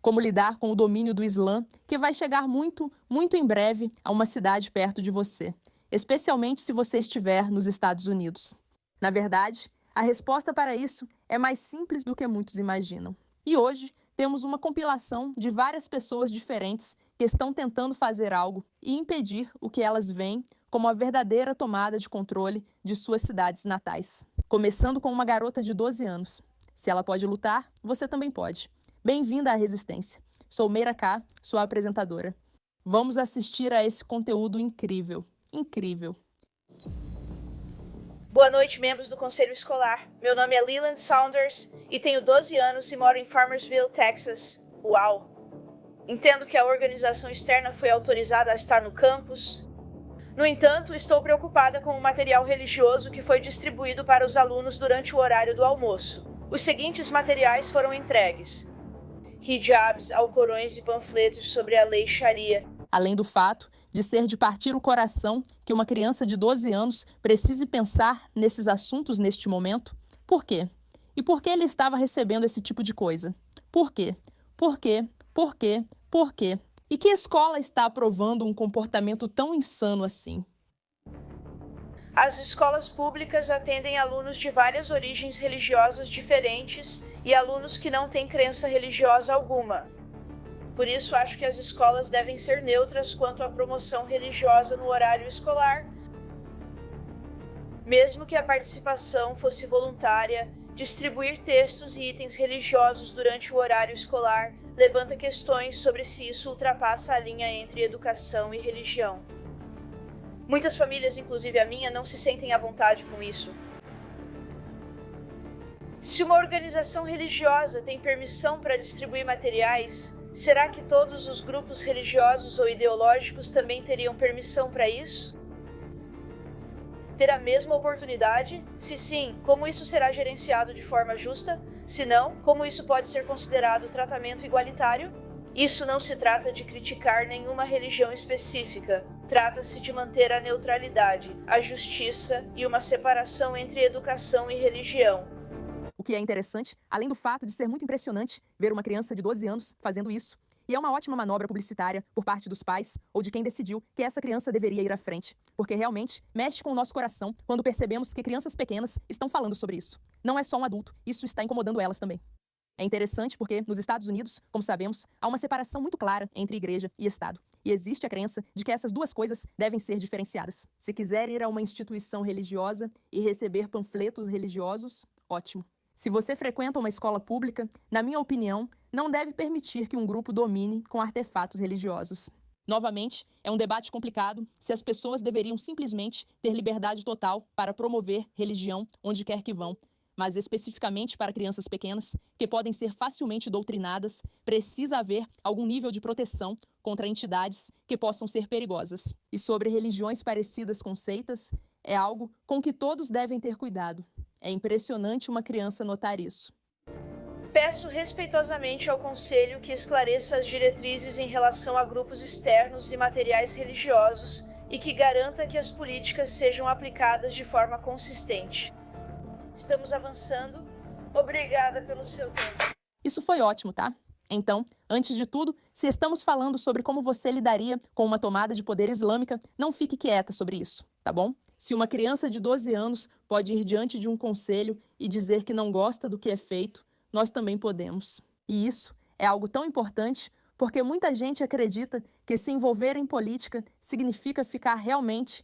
Como lidar com o domínio do Islã, que vai chegar muito, muito em breve a uma cidade perto de você, especialmente se você estiver nos Estados Unidos. Na verdade, a resposta para isso é mais simples do que muitos imaginam. E hoje temos uma compilação de várias pessoas diferentes que estão tentando fazer algo e impedir o que elas veem como a verdadeira tomada de controle de suas cidades natais. Começando com uma garota de 12 anos. Se ela pode lutar, você também pode. Bem-vinda à Resistência. Sou Meira K, sua apresentadora. Vamos assistir a esse conteúdo incrível. Incrível. Boa noite, membros do Conselho Escolar. Meu nome é Leland Saunders e tenho 12 anos e moro em Farmersville, Texas. Uau! Entendo que a organização externa foi autorizada a estar no campus. No entanto, estou preocupada com o material religioso que foi distribuído para os alunos durante o horário do almoço. Os seguintes materiais foram entregues: hijabs, alcorões e panfletos sobre a lei Sharia. Além do fato de ser de partir o coração que uma criança de 12 anos precise pensar nesses assuntos neste momento, por quê? E por que ele estava recebendo esse tipo de coisa? Por quê? Por quê? Por quê? Por quê? E que escola está aprovando um comportamento tão insano assim? As escolas públicas atendem alunos de várias origens religiosas diferentes e alunos que não têm crença religiosa alguma. Por isso, acho que as escolas devem ser neutras quanto à promoção religiosa no horário escolar. Mesmo que a participação fosse voluntária, distribuir textos e itens religiosos durante o horário escolar levanta questões sobre se isso ultrapassa a linha entre educação e religião. Muitas famílias, inclusive a minha, não se sentem à vontade com isso. Se uma organização religiosa tem permissão para distribuir materiais, será que todos os grupos religiosos ou ideológicos também teriam permissão para isso? Ter a mesma oportunidade? Se sim, como isso será gerenciado de forma justa? Se não, como isso pode ser considerado tratamento igualitário? Isso não se trata de criticar nenhuma religião específica. Trata-se de manter a neutralidade, a justiça e uma separação entre educação e religião. O que é interessante, além do fato de ser muito impressionante ver uma criança de 12 anos fazendo isso, e é uma ótima manobra publicitária por parte dos pais ou de quem decidiu que essa criança deveria ir à frente, porque realmente mexe com o nosso coração quando percebemos que crianças pequenas estão falando sobre isso. Não é só um adulto, isso está incomodando elas também. É interessante porque, nos Estados Unidos, como sabemos, há uma separação muito clara entre igreja e Estado. E existe a crença de que essas duas coisas devem ser diferenciadas. Se quiser ir a uma instituição religiosa e receber panfletos religiosos, ótimo. Se você frequenta uma escola pública, na minha opinião, não deve permitir que um grupo domine com artefatos religiosos. Novamente, é um debate complicado se as pessoas deveriam simplesmente ter liberdade total para promover religião onde quer que vão, mas especificamente para crianças pequenas, que podem ser facilmente doutrinadas, precisa haver algum nível de proteção contra entidades que possam ser perigosas. E sobre religiões parecidas com seitas, é algo com que todos devem ter cuidado. É impressionante uma criança notar isso. Peço respeitosamente ao Conselho que esclareça as diretrizes em relação a grupos externos e materiais religiosos e que garanta que as políticas sejam aplicadas de forma consistente. Estamos avançando. Obrigada pelo seu tempo. Isso foi ótimo, tá? Então, antes de tudo, se estamos falando sobre como você lidaria com uma tomada de poder islâmica, não fique quieta sobre isso, tá bom? Se uma criança de 12 anos pode ir diante de um conselho e dizer que não gosta do que é feito, nós também podemos. E isso é algo tão importante porque muita gente acredita que se envolver em política significa ficar realmente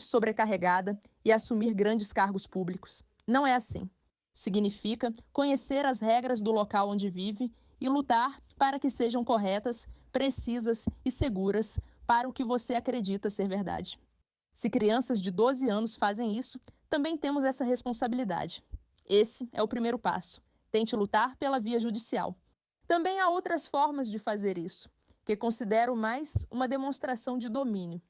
sobrecarregada e assumir grandes cargos públicos. Não é assim. Significa conhecer as regras do local onde vive e lutar para que sejam corretas, precisas e seguras para o que você acredita ser verdade. Se crianças de 12 anos fazem isso, também temos essa responsabilidade. Esse é o primeiro passo. Tente lutar pela via judicial. Também há outras formas de fazer isso, que considero mais uma demonstração de domínio.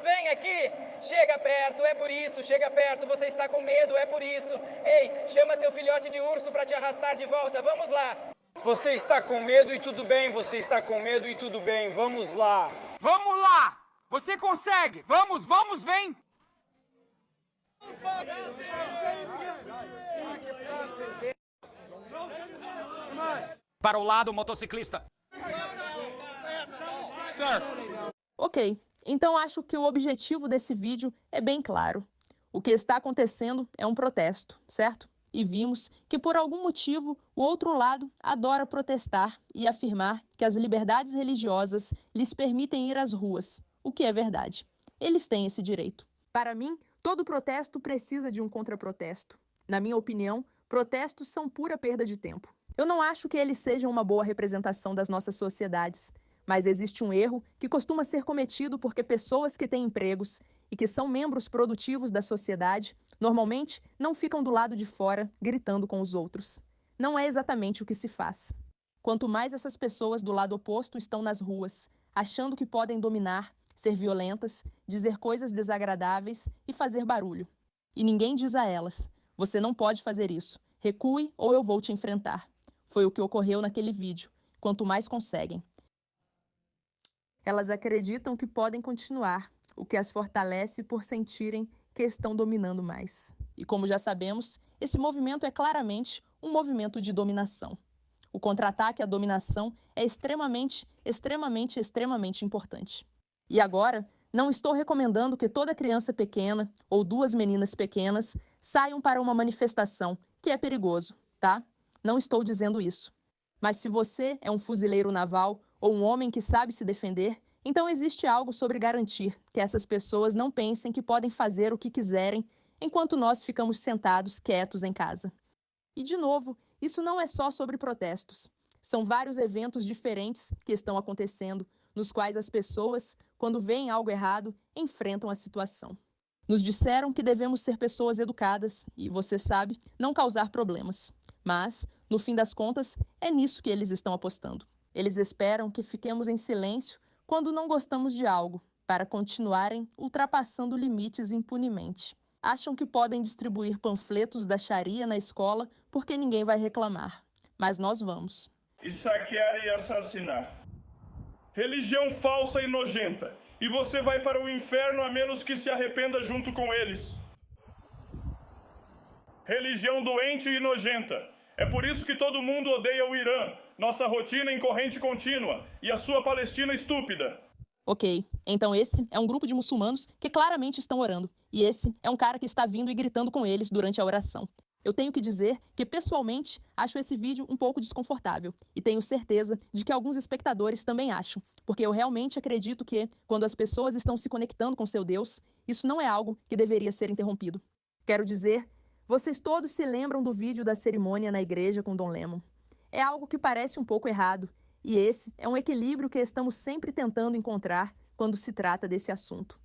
Vem aqui, chega perto, é por isso, chega perto, você está com medo, é por isso. Ei, chama seu filhote de urso para te arrastar de volta, vamos lá. Você está com medo e tudo bem, você está com medo e tudo bem, vamos lá. Vamos lá, você consegue, vamos, vem. para o lado motociclista. Ok, então acho que o objetivo desse vídeo é bem claro. O que está acontecendo é um protesto, certo? E vimos que, por algum motivo, o outro lado adora protestar e afirmar que as liberdades religiosas lhes permitem ir às ruas, o que é verdade. Eles têm esse direito. Para mim, todo protesto precisa de um contraprotesto. Na minha opinião, protestos são pura perda de tempo. Eu não acho que eles sejam uma boa representação das nossas sociedades, mas existe um erro que costuma ser cometido porque pessoas que têm empregos e que são membros produtivos da sociedade normalmente não ficam do lado de fora gritando com os outros. Não é exatamente o que se faz. Quanto mais essas pessoas do lado oposto estão nas ruas, achando que podem dominar, ser violentas, dizer coisas desagradáveis e fazer barulho. E ninguém diz a elas: você não pode fazer isso, recue ou eu vou te enfrentar. Foi o que ocorreu naquele vídeo. Quanto mais conseguem. Elas acreditam que podem continuar, o que as fortalece por sentirem que estão dominando mais. E como já sabemos, esse movimento é claramente um movimento de dominação. O contra-ataque à dominação é extremamente importante. E agora, não estou recomendando que toda criança pequena ou duas meninas pequenas saiam para uma manifestação, que é perigoso, tá? Não estou dizendo isso. Mas se você é um fuzileiro naval ou um homem que sabe se defender, então existe algo sobre garantir que essas pessoas não pensem que podem fazer o que quiserem enquanto nós ficamos sentados quietos em casa. E, de novo, isso não é só sobre protestos. São vários eventos diferentes que estão acontecendo, nos quais as pessoas, quando veem algo errado, enfrentam a situação. Nos disseram que devemos ser pessoas educadas e, você sabe, não causar problemas. Mas, no fim das contas, é nisso que eles estão apostando. Eles esperam que fiquemos em silêncio quando não gostamos de algo, para continuarem ultrapassando limites impunemente. Acham que podem distribuir panfletos da Sharia na escola porque ninguém vai reclamar. Mas nós vamos. E saquear e assassinar. Religião falsa e nojenta. E você vai para o inferno a menos que se arrependa junto com eles. Religião doente e nojenta. É por isso que todo mundo odeia o Irã, nossa rotina em corrente contínua, e a sua Palestina estúpida. Ok, então esse é um grupo de muçulmanos que claramente estão orando. E esse é um cara que está vindo e gritando com eles durante a oração. Eu tenho que dizer que, pessoalmente, acho esse vídeo um pouco desconfortável. E tenho certeza de que alguns espectadores também acham. Porque eu realmente acredito que, quando as pessoas estão se conectando com seu Deus, isso não é algo que deveria ser interrompido. Quero dizer, vocês todos se lembram do vídeo da cerimônia na igreja com Don Lemon. É algo que parece um pouco errado. E esse é um equilíbrio que estamos sempre tentando encontrar quando se trata desse assunto.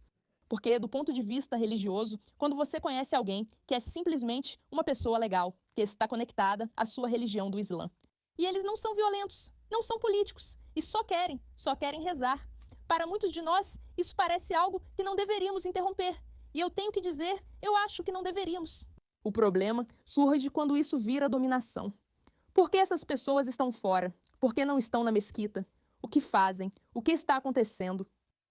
Porque, do ponto de vista religioso, quando você conhece alguém que é simplesmente uma pessoa legal, que está conectada à sua religião do Islã. E eles não são violentos, não são políticos, e só querem rezar. Para muitos de nós, isso parece algo que não deveríamos interromper. E eu tenho que dizer, eu acho que não deveríamos. O problema surge quando isso vira dominação. Por que essas pessoas estão fora? Por que não estão na mesquita? O que fazem? O que está acontecendo?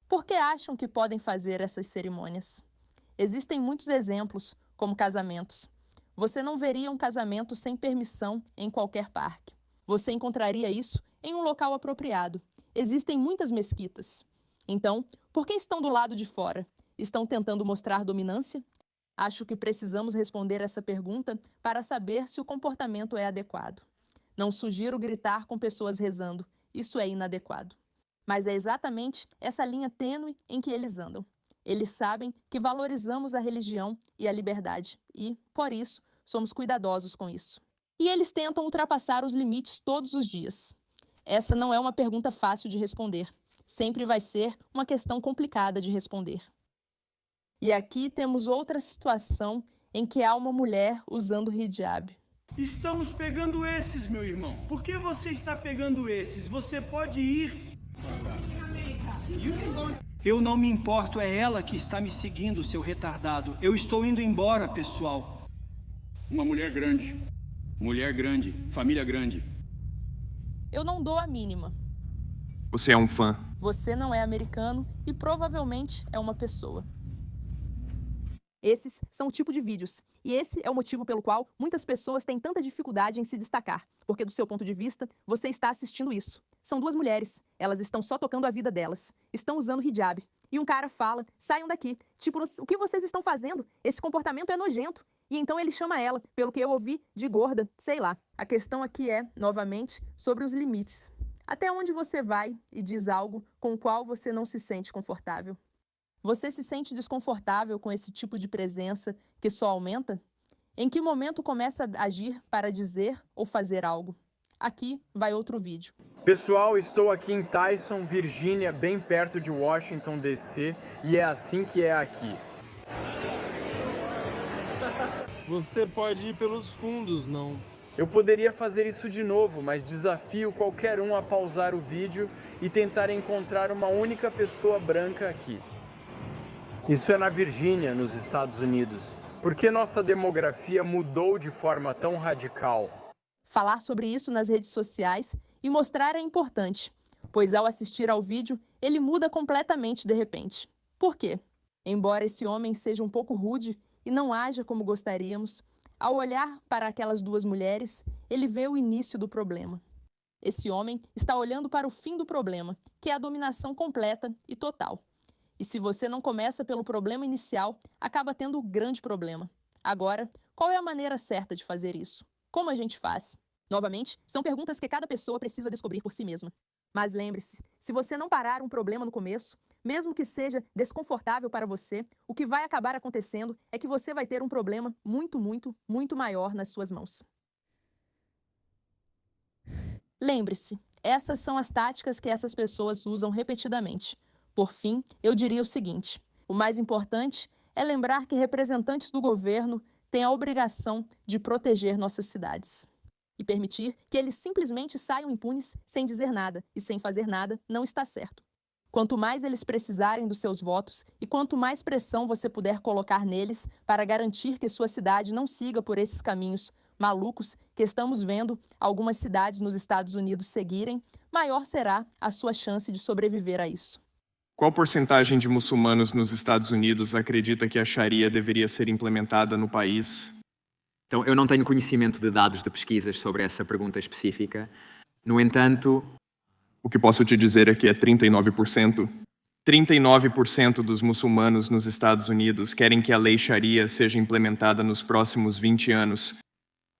Por que acham que podem fazer essas cerimônias? Existem muitos exemplos, como casamentos. Você não veria um casamento sem permissão em qualquer parque. Você encontraria isso em um local apropriado. Existem muitas mesquitas. Então, por que estão do lado de fora? Estão tentando mostrar dominância? Acho que precisamos responder essa pergunta para saber se o comportamento é adequado. Não sugiro gritar com pessoas rezando. Isso é inadequado. Mas é exatamente essa linha tênue em que eles andam. Eles sabem que valorizamos a religião e a liberdade e, por isso, somos cuidadosos com isso. E eles tentam ultrapassar os limites todos os dias. Essa não é uma pergunta fácil de responder. Sempre vai ser uma questão complicada de responder. E aqui temos outra situação em que há uma mulher usando hijab. Estamos pegando esses, meu irmão. Por que você está pegando esses? Você pode ir. Eu não me importo, é ela que está me seguindo, seu retardado. Eu estou indo embora, pessoal. Uma mulher grande, família grande. Eu não dou a mínima. Você é um fã. Você não é americano e provavelmente é uma pessoa. Esses são o tipo de vídeos, e esse é o motivo pelo qual muitas pessoas têm tanta dificuldade em se destacar, porque do seu ponto de vista, você está assistindo isso. São duas mulheres, elas estão só tocando a vida delas, estão usando hijab, e um cara fala, saiam daqui, tipo, o que vocês estão fazendo? Esse comportamento é nojento. E então ele chama ela, pelo que eu ouvi, de gorda, sei lá. A questão aqui é, novamente, sobre os limites. Até onde você vai e diz algo com o qual você não se sente confortável? Você se sente desconfortável com esse tipo de presença que só aumenta? Em que momento começa a agir para dizer ou fazer algo? Aqui vai outro vídeo. Pessoal, estou aqui em Tyson, Virgínia, bem perto de Washington, D.C., e é assim que é aqui. Você pode ir pelos fundos, não? Eu poderia fazer isso de novo, mas desafio qualquer um a pausar o vídeo e tentar encontrar uma única pessoa branca aqui. Isso é na Virgínia, nos Estados Unidos. Por que nossa demografia mudou de forma tão radical? Falar sobre isso nas redes sociais e mostrar é importante, pois ao assistir ao vídeo, ele muda completamente de repente. Por quê? Embora esse homem seja um pouco rude e não haja como gostaríamos, ao olhar para aquelas duas mulheres, ele vê o início do problema. Esse homem está olhando para o fim do problema, que é a dominação completa e total. E se você não começa pelo problema inicial, acaba tendo um grande problema. Agora, qual é a maneira certa de fazer isso? Como a gente faz? Novamente, são perguntas que cada pessoa precisa descobrir por si mesma. Mas lembre-se, se você não parar um problema no começo, mesmo que seja desconfortável para você, o que vai acabar acontecendo é que você vai ter um problema muito maior nas suas mãos. Lembre-se, essas são as táticas que essas pessoas usam repetidamente. Por fim, eu diria o seguinte: o mais importante é lembrar que representantes do governo têm a obrigação de proteger nossas cidades. E permitir que eles simplesmente saiam impunes sem dizer nada e sem fazer nada não está certo. Quanto mais eles precisarem dos seus votos e quanto mais pressão você puder colocar neles para garantir que sua cidade não siga por esses caminhos malucos que estamos vendo algumas cidades nos Estados Unidos seguirem, maior será a sua chance de sobreviver a isso. Qual porcentagem de muçulmanos nos Estados Unidos acredita que a Sharia deveria ser implementada no país? Então, eu não tenho conhecimento de dados de pesquisas sobre essa pergunta específica. No entanto, o que posso te dizer é que é 39%. 39% dos muçulmanos nos Estados Unidos querem que a lei Sharia seja implementada nos próximos 20 anos.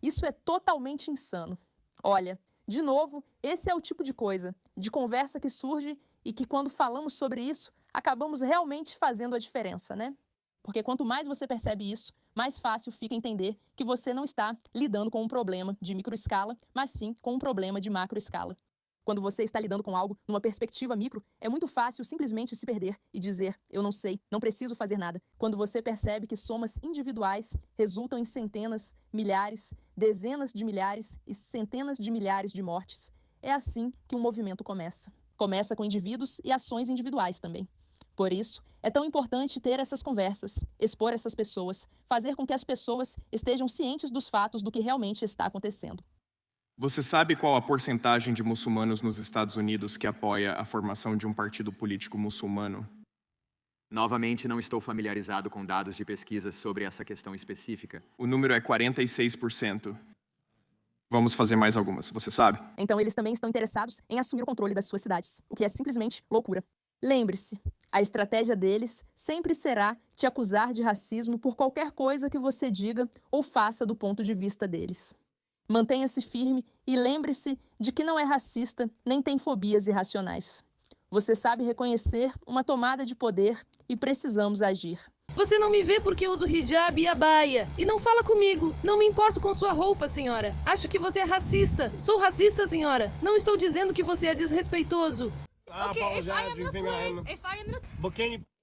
Isso é totalmente insano. Olha, de novo, esse é o tipo de coisa, de conversa que surge e que quando falamos sobre isso, acabamos realmente fazendo a diferença, né? Porque quanto mais você percebe isso, mais fácil fica entender que você não está lidando com um problema de microescala, mas sim com um problema de macroescala. Quando você está lidando com algo numa perspectiva micro, é muito fácil simplesmente se perder e dizer, eu não sei, não preciso fazer nada. Quando você percebe que somas individuais resultam em centenas, milhares, dezenas de milhares e centenas de milhares de mortes, é assim que um movimento começa. Começa com indivíduos e ações individuais também. Por isso, é tão importante ter essas conversas, expor essas pessoas, fazer com que as pessoas estejam cientes dos fatos do que realmente está acontecendo. Você sabe qual a porcentagem de muçulmanos nos Estados Unidos que apoia a formação de um partido político muçulmano? Novamente, não estou familiarizado com dados de pesquisa sobre essa questão específica. O número é 46%. Vamos fazer mais algumas, você sabe? Então eles também estão interessados em assumir o controle das suas cidades, o que é simplesmente loucura. Lembre-se, a estratégia deles sempre será te acusar de racismo por qualquer coisa que você diga ou faça do ponto de vista deles. Mantenha-se firme e lembre-se de que não é racista nem tem fobias irracionais. Você sabe reconhecer uma tomada de poder e precisamos agir. Você não me vê porque eu uso hijab e abaia. E não fala comigo. Não me importo com sua roupa, senhora. Acho que você é racista. Sou racista, senhora. Não estou dizendo que você é desrespeitoso.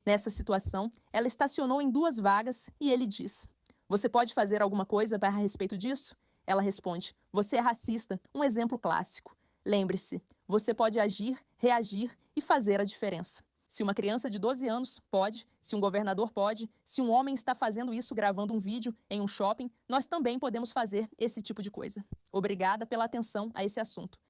Nessa situação, ela estacionou em 2 vagas e ele diz: você pode fazer alguma coisa a respeito disso? Ela responde: você é racista, um exemplo clássico. Lembre-se, você pode agir, reagir e fazer a diferença. Se uma criança de 12 anos pode, se um governador pode, se um homem está fazendo isso gravando um vídeo em um shopping, nós também podemos fazer esse tipo de coisa. Obrigada pela atenção a esse assunto.